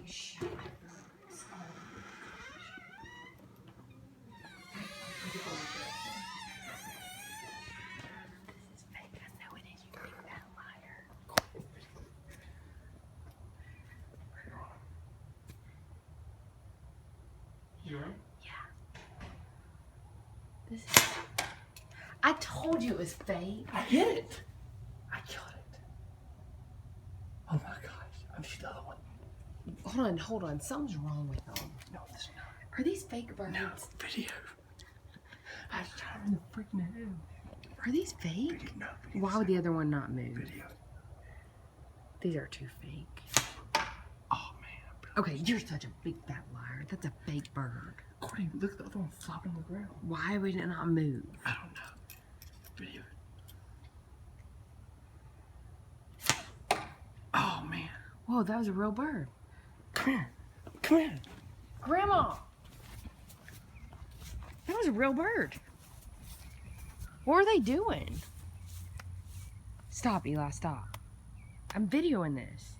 shut up. This is fake. I know it is. You big fat liar. You right? Yeah. This is. I told you it was fake. I hit it. I killed it. Oh my gosh. I'm just the other one. Hold on. Something's wrong with them. No, there's not. Are these fake birds? No, video. I shot him in the freaking head. Are these fake? No, Why would the other one not move? video. These are too fake. Oh man. Okay, you're such a big fat liar. That's a fake bird. Courtney, look at the other one flopping on the ground. Why would it not move? I don't know. Video. Oh man. Whoa, that was a real bird. Come here. Come here. Grandma! That was a real bird. What are they doing? Stop, Eli, stop. I'm videoing this.